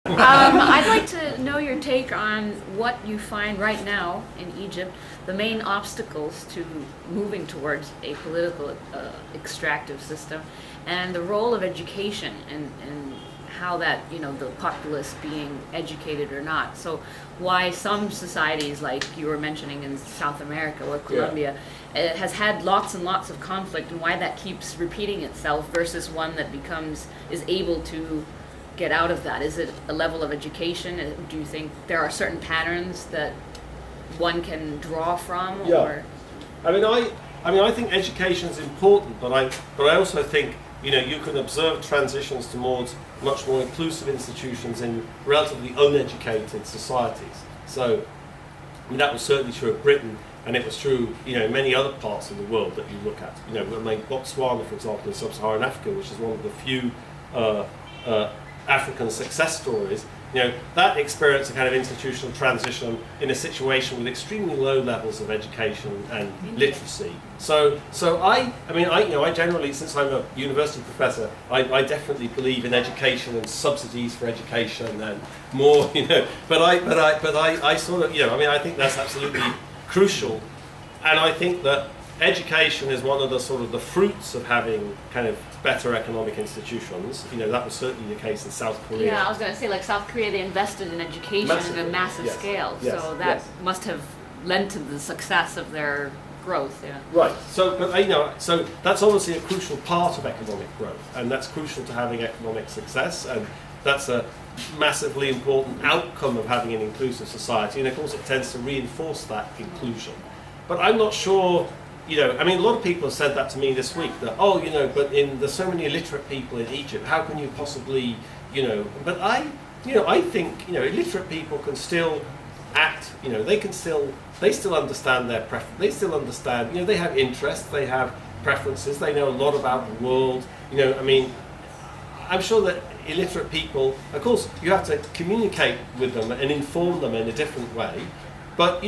I'd like to know your take on what you find right now in Egypt, the main obstacles to moving towards a political extractive system, and the role of education and how that, the populace being educated or not. So why some societies, like you were mentioning in South America or Colombia, it has had lots and lots of conflict, and why that keeps repeating itself versus one that is able to get out of that? Is it a level of education? Do you think there are certain patterns that one can draw from? Yeah. Or? I think education is important, but I also think you can observe transitions towards much more inclusive institutions in relatively uneducated societies. So that was certainly true of Britain, and it was true in many other parts of the world that you look at. Botswana, for example, in sub-Saharan Africa, which is one of the few African success stories, that experience a kind of institutional transition in a situation with extremely low levels of education and literacy. So I generally, since I'm a university professor, I definitely believe in education and subsidies for education and more, but I sort of, I think that's absolutely crucial, and I think that education is one of the sort of the fruits of having kind of better economic institutions. That was certainly the case in South Korea. Yeah, I was going to say, like South Korea, they invested in education Massively, at a massive yes, scale. yes, So that yes. must have led to the success of their growth. Yeah. Right. So, so that's obviously a crucial part of economic growth, and that's crucial to having economic success, and that's a massively important outcome of having an inclusive society. And of course, it tends to reinforce that inclusion. But I'm not sure. A lot of people have said that to me this week, that, but there's so many illiterate people in Egypt, how can you possibly, but I think, illiterate people can still act, they still understand their preference, they still understand, they have interests, they have preferences, they know a lot about the world, I'm sure that illiterate people, of course, you have to communicate with them and inform them in a different way, but,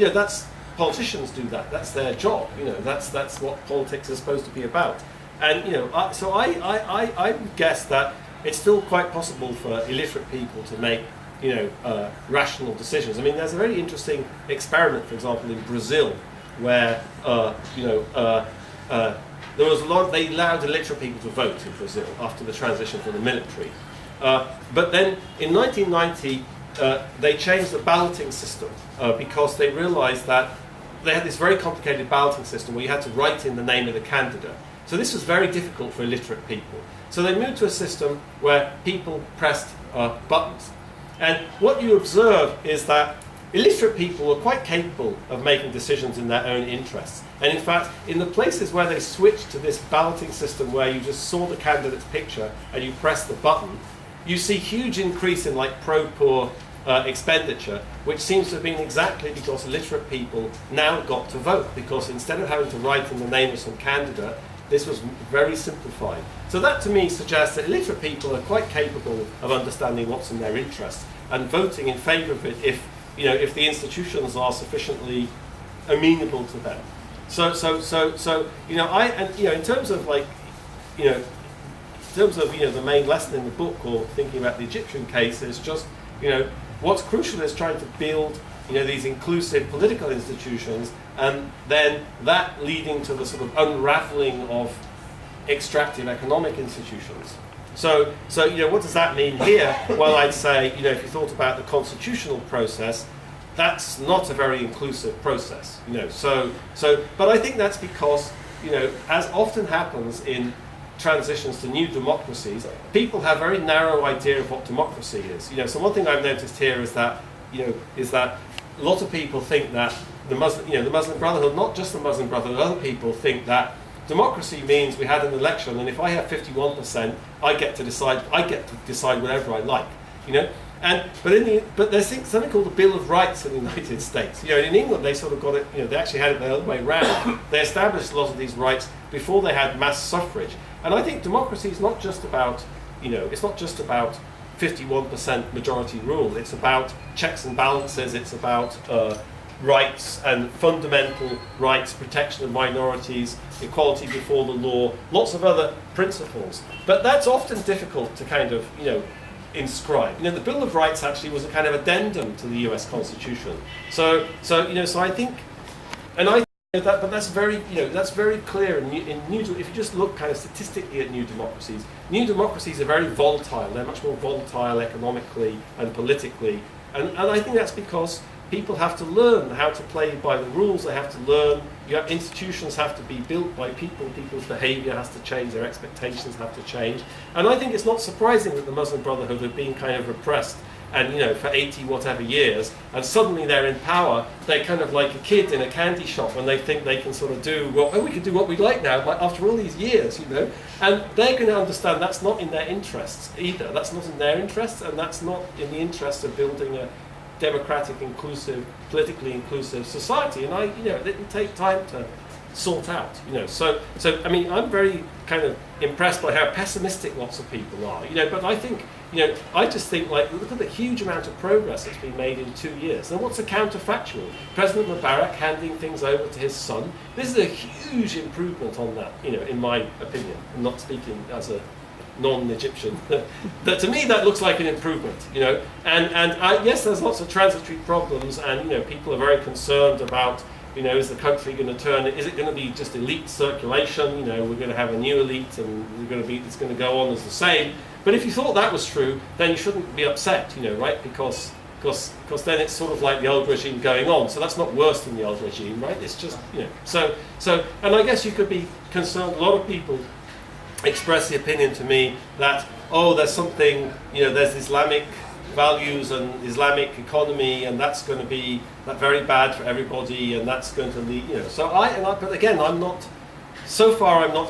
politicians do that. That's their job. That's what politics is supposed to be about. And I would guess that it's still quite possible for illiterate people to make rational decisions. There's a very interesting experiment, for example, in Brazil, where there was a lot. They allowed illiterate people to vote in Brazil after the transition from the military. But then in 1990, they changed the balloting system because they realized that they had this very complicated balloting system where you had to write in the name of the candidate. So this was very difficult for illiterate people. So they moved to a system where people pressed buttons. And what you observe is that illiterate people were quite capable of making decisions in their own interests. And in fact, in the places where they switched to this balloting system where you just saw the candidate's picture and you press the button, you see huge increase in pro-poor expenditure, which seems to have been exactly because illiterate people now got to vote, because instead of having to write in the name of some candidate, this was very simplified. So that to me suggests that illiterate people are quite capable of understanding what's in their interest and voting in favour of it if the institutions are sufficiently amenable to them. So in terms of the main lesson in the book, or thinking about the Egyptian case, is just what's crucial is trying to build these inclusive political institutions, and then that leading to the sort of unraveling of extractive economic institutions. So what does that mean here? Well, I'd say if you thought about the constitutional process, that's not a very inclusive process. But I think that's because as often happens in transitions to new democracies, people have a very narrow idea of what democracy is. So one thing I've noticed here is that a lot of people think that the Muslim Brotherhood, not just the Muslim Brotherhood, other people think that democracy means we had an election, and if I have 51%, I get to decide whatever I like. But there's something called the Bill of Rights in the United States. In England they sort of got it. They actually had it the other way around. They established a lot of these rights before they had mass suffrage. And I think democracy is not just about, it's not just about 51% majority rule. It's about checks and balances. It's about rights and fundamental rights, protection of minorities, equality before the law, lots of other principles. But that's often difficult to kind of, inscribed. You know, the Bill of Rights actually was a kind of addendum to the U.S. Constitution. So I think, and I think that, but that's very, that's very clear in new. If you just look kind of statistically at new democracies are very volatile. They're much more volatile economically and politically, and I think that's because people have to learn how to play by the rules. They have to learn. Institutions have to be built by people. People's behaviour has to change. Their expectations have to change. And I think it's not surprising that the Muslim Brotherhood have been kind of repressed, and for 80 whatever years, and suddenly they're in power. They're kind of like a kid in a candy shop when they think they can sort of do, we can do what we like now after all these years, And they're going to understand that's not in their interests either. That's not in their interests, and that's not in the interest of building a democratic, inclusive, politically inclusive society, and it will take time to sort out, So I mean, I'm very kind of impressed by how pessimistic lots of people are, But I think, I just think, like, look at the huge amount of progress that's been made in 2 years. And what's the counterfactual? President Mubarak handing things over to his son. This is a huge improvement on that, in my opinion. I'm not speaking as a non-Egyptian. That to me that looks like an improvement, yes, there's lots of transitory problems, and people are very concerned about, is the country going to turn? Is it going to be just elite circulation? We're going to have a new elite, and it's going to go on as the same. But if you thought that was true, then you shouldn't be upset, right? Because then it's sort of like the old regime going on. So that's not worse than the old regime, right? It's just, So and I guess you could be concerned. A lot of people express the opinion to me that, there's something, there's Islamic values and Islamic economy, and that's going to be very bad for everybody, and that's going to lead, So but again, I'm not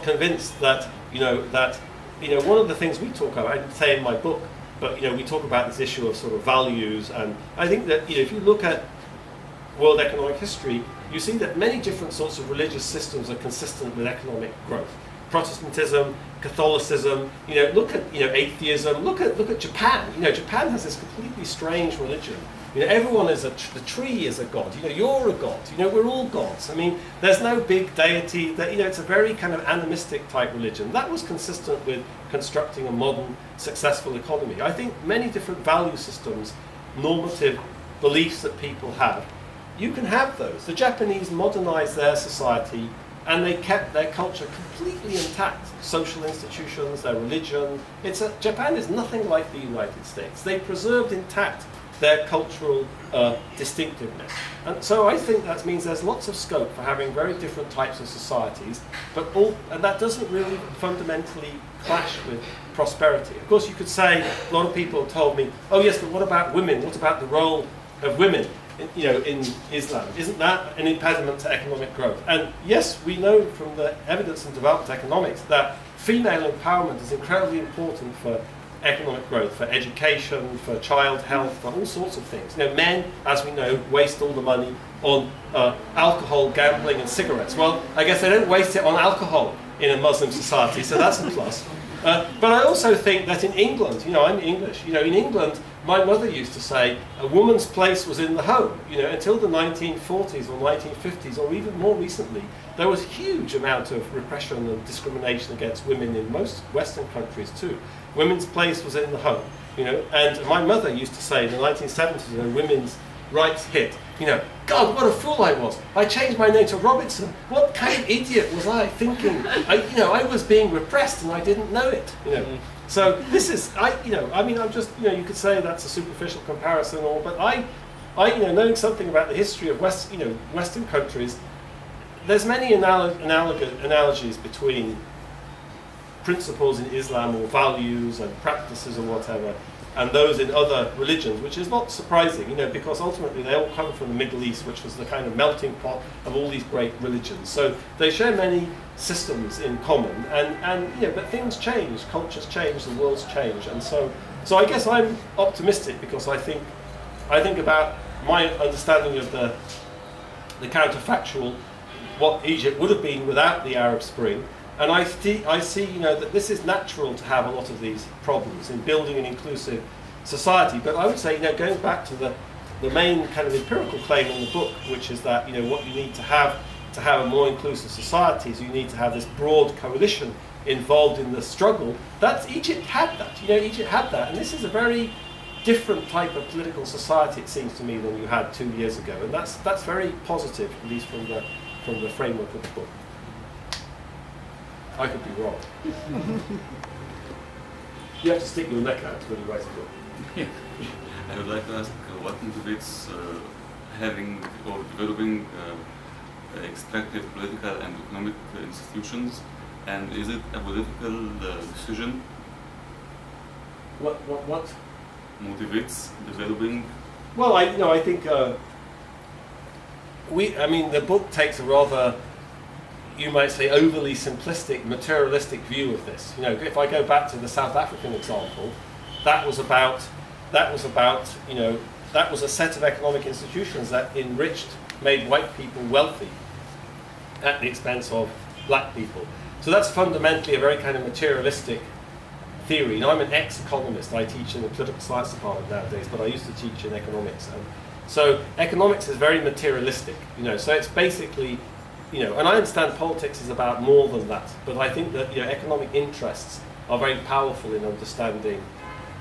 convinced that, one of the things we talk about, I didn't say in my book, but we talk about this issue of sort of values, and I think that if you look at world economic history, you see that many different sorts of religious systems are consistent with economic growth. Protestantism, Catholicism, look at atheism, look at Japan. Japan has this completely strange religion. Everyone is the tree is a god. You're a god. We're all gods. I mean, there's no big deity. That it's a very kind of animistic type religion. That was consistent with constructing a modern, successful economy. I think many different value systems, normative beliefs that people have, you can have those. The Japanese modernized their society, and they kept their culture completely intact. Social institutions, their religion. Japan is nothing like the United States. They preserved intact their cultural distinctiveness. And so I think that means there's lots of scope for having very different types of societies, and that doesn't really fundamentally clash with prosperity. Of course, you could say, a lot of people told me, oh yes, but what about women? What about the role of women? In Islam, isn't that an impediment to economic growth? And yes, we know from the evidence in developed economics that female empowerment is incredibly important for economic growth, for education, for child health, for all sorts of things. Men, as we know, waste all the money on alcohol, gambling, and cigarettes. Well, I guess they don't waste it on alcohol in a Muslim society, so that's a plus. But I also think that in England, I'm English, in England, my mother used to say a woman's place was in the home. Until the 1940s or 1950s, or even more recently, there was a huge amount of repression and discrimination against women in most Western countries too. Women's place was in the home, and my mother used to say in the 1970s, when women's rights hit, God, what a fool I was. I changed my name to Robinson. What kind of idiot was I thinking? I was being repressed and I didn't know it. So this is, I'm just, you could say that's a superficial comparison, but knowing something about the history of Western countries, there's many analogies between principles in Islam or values and practices or whatever, and those in other religions, which is not surprising, because ultimately they all come from the Middle East, which was the kind of melting pot of all these great religions. So they share many systems in common, but things change, cultures change, the world's change, and so I guess I'm optimistic because I think about my understanding of the counterfactual, what Egypt would have been without the Arab Spring. And I see, that this is natural to have a lot of these problems in building an inclusive society. But I would say, going back to the main kind of empirical claim in the book, which is that, what you need to have a more inclusive society is you need to have this broad coalition involved in the struggle. That's Egypt had that. Egypt had that, and this is a very different type of political society, it seems to me, than you had 2 years ago, and that's very positive, at least from the framework of the book. I could be wrong. You have to stick your neck out when you write a book. Yeah. I would like to ask what motivates having or developing extractive political and economic institutions, and is it a political decision? What motivates developing? Well, I think the book takes a rather, you might say, overly simplistic, materialistic view of this. If I go back to the South African example, that was a set of economic institutions that made white people wealthy at the expense of black people. So that's fundamentally a very kind of materialistic theory. I'm an ex-economist. I teach in the political science department nowadays, but I used to teach in economics. And so economics is very materialistic. So it's basically, and I understand politics is about more than that, but I think that economic interests are very powerful in understanding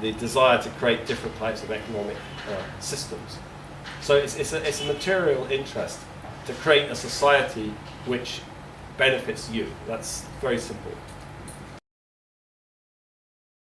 the desire to create different types of economic systems. So it's a material interest to create a society which benefits you. That's very simple.